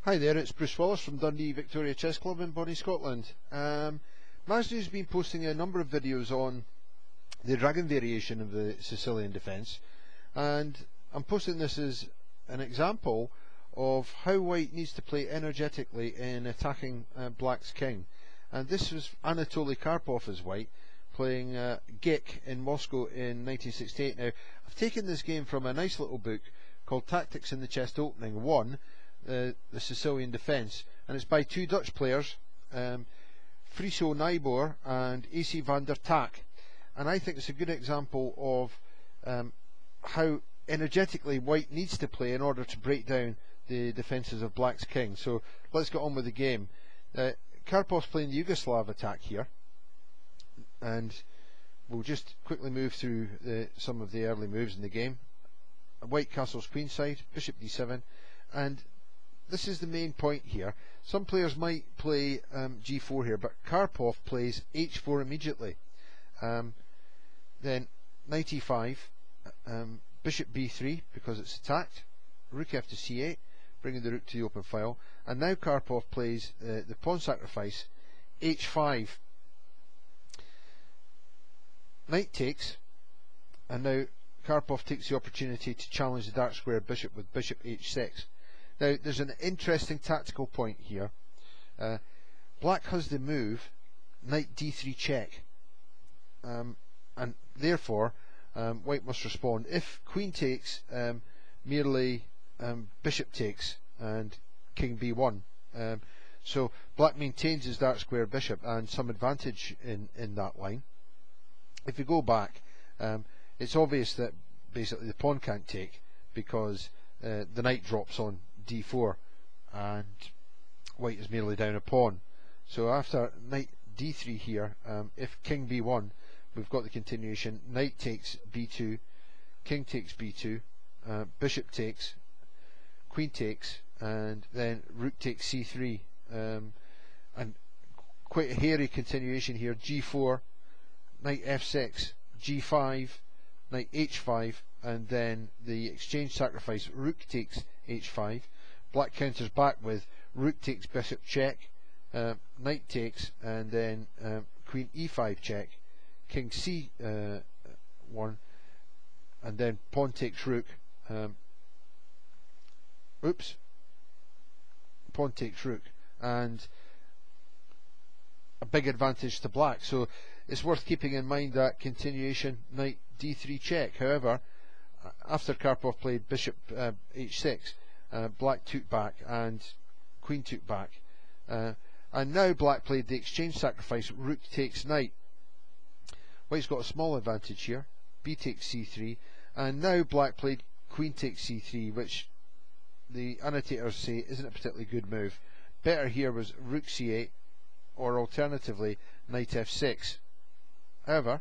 Hi there, it's Bruce Wallace from Dundee Victoria Chess Club in Bonnie, Scotland. Mazda's been posting a number of videos on the dragon variation of the Sicilian defence, and I'm posting this as an example of how white needs to play energetically in attacking black's king. And this was Anatoly Karpov as white, playing Gik in Moscow in 1968. Now, I've taken this game from a nice little book called Tactics in the Chess Opening 1, the Sicilian defence, and it's by two Dutch players, Friso Nijboer and AC van der Tak, and I think it's a good example of how energetically white needs to play in order to break down the defences of black's king. So let's get on with the game. Karpov's playing the Yugoslav attack here, and we'll just quickly move through some of the early moves in the game. White castles queenside, bishop d7, and this is the main point here. Some players might play g4 here, but Karpov plays h4 immediately. Then knight e5, bishop b3 because it's attacked, rook f to c8, bringing the rook to the open file, and now Karpov plays the pawn sacrifice, h5, knight takes, and now Karpov takes the opportunity to challenge the dark square bishop with bishop h6. Now there's an interesting tactical point here. Black has the move knight d3 check, and therefore white must respond. If queen takes, merely bishop takes and king b1. So black maintains his dark square bishop and some advantage in that line. If you go back, it's obvious that basically the pawn can't take because the knight drops on d4 and white is merely down a pawn. So after knight d3 here, if king b1, we've got the continuation. Knight takes b2, king takes b2, bishop takes, queen takes, and then rook takes c3, and quite a hairy continuation here. g4, knight f6, g5, knight h5, and then the exchange sacrifice, rook takes h5. Black counters back with rook takes bishop check, knight takes, and then queen e5 check, king c1, and then pawn takes rook. Pawn takes rook, and a big advantage to black. So it's worth keeping in mind that continuation knight d3 check. However, after Karpov played bishop h6, black took back and queen took back, and now black played the exchange sacrifice, rook takes knight. White's got a small advantage here, b takes c3, and now black played queen takes c3, which the annotators say isn't a particularly good move. Better here was rook c8, or alternatively knight f6. However,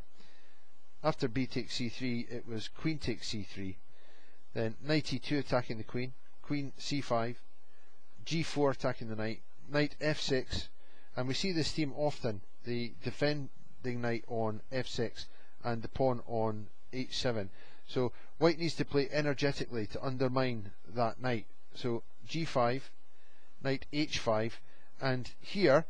after b takes c3, it was queen takes c3, then knight e2 attacking the queen, queen c5, g4 attacking the knight, knight f6, and we see this theme often, the defending knight on f6 and the pawn on h7. So white needs to play energetically to undermine that knight. So g5, knight h5, and here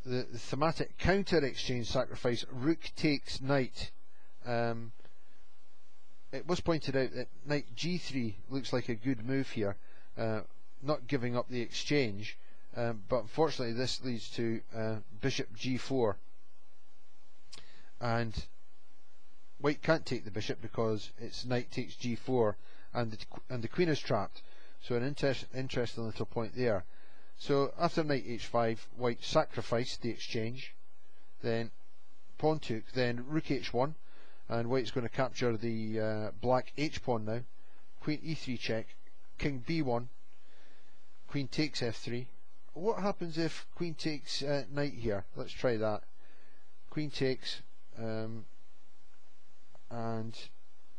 the thematic counter exchange sacrifice, rook takes knight. It was pointed out that knight g3 looks like a good move here, not giving up the exchange, but unfortunately this leads to bishop g4, and white can't take the bishop because it's knight takes g4, and the queen is trapped. So an interesting little point there. So after knight h5, white sacrificed the exchange, then pawn took, then rook h1, and white's going to capture the black h pawn now. Queen e3 check, king b1, queen takes f3. What happens if queen takes knight here? Let's try that. Queen takes, and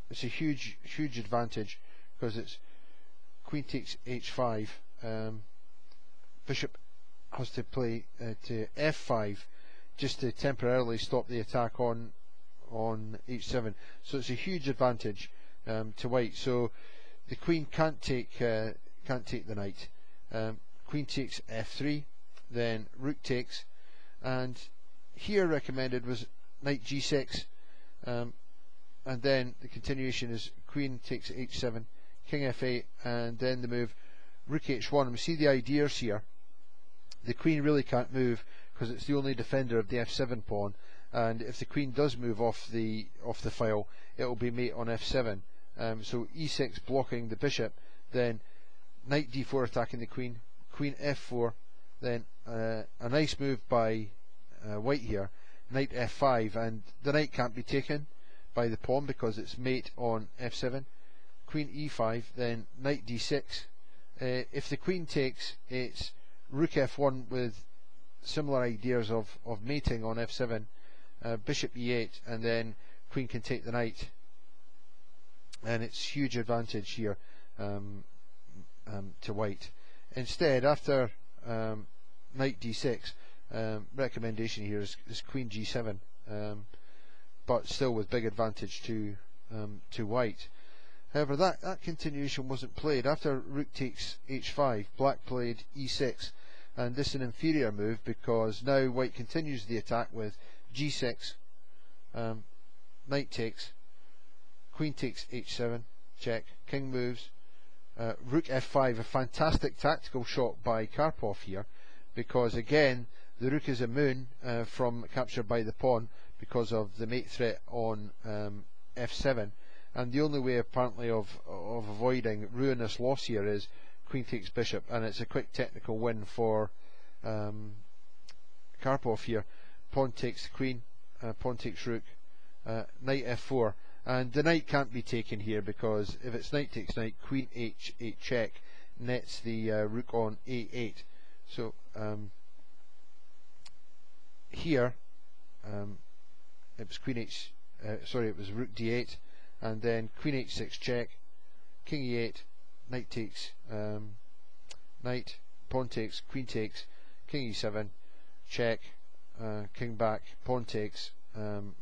it's a huge advantage because it's queen takes h5. Bishop has to play to f5 just to temporarily stop the attack on h7. So it's a huge advantage to white. So the queen can't take can't take the knight. Queen takes f3, then rook takes, and here recommended was knight g6, and then the continuation is queen takes h7, king f8, and then the move rook h1. We see the ideas here. The queen really can't move because it's the only defender of the f7 pawn, and if the queen does move off the file, it will be mate on f7. So e6 blocking the bishop, then knight d4 attacking the queen, queen f4, then a nice move by white here, knight f5, and the knight can't be taken by the pawn because it's mate on f7, queen e5, then knight d6. If the queen takes, it's rook f1 with similar ideas of mating on f7, bishop e8, and then queen can take the knight, and it's huge advantage here to white. Instead, after knight d6, recommendation here is queen g7, but still with big advantage to white. However, that continuation wasn't played. After rook takes h5, black played e6, and this is an inferior move because now white continues the attack with g6, knight takes, queen takes h7, check, king moves, rook f5, a fantastic tactical shot by Karpov here, because again the rook is immune from capture by the pawn because of the mate threat on f7, and the only way apparently of avoiding ruinous loss here is queen takes bishop, and it's a quick technical win for Karpov here. Pawn takes queen, pawn takes rook, knight f4, and the knight can't be taken here because if it's knight takes knight, queen h8 check nets the rook on a8. So here it was queen it was rook d8, and then queen h6 check, king e8, knight takes knight, pawn takes, queen takes, king e7 check, king back, pawn takes,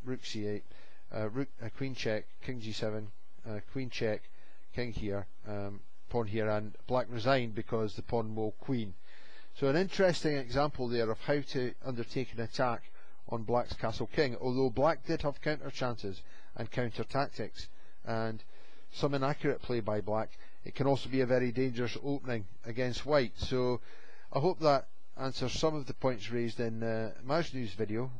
rook c8, queen check, king g7, queen check, king here, pawn here, and black resigned because the pawn will queen. So an interesting example there of how to undertake an attack on black's castle king, although black did have counter chances and counter tactics and some inaccurate play by black. It can also be a very dangerous opening against white. So I hope that answers some of the points raised in Majnu's video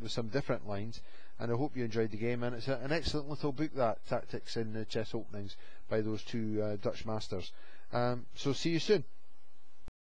with some different lines, and I hope you enjoyed the game. And it's an excellent little book, that Tactics in Chess Openings by those two Dutch masters. So see you soon.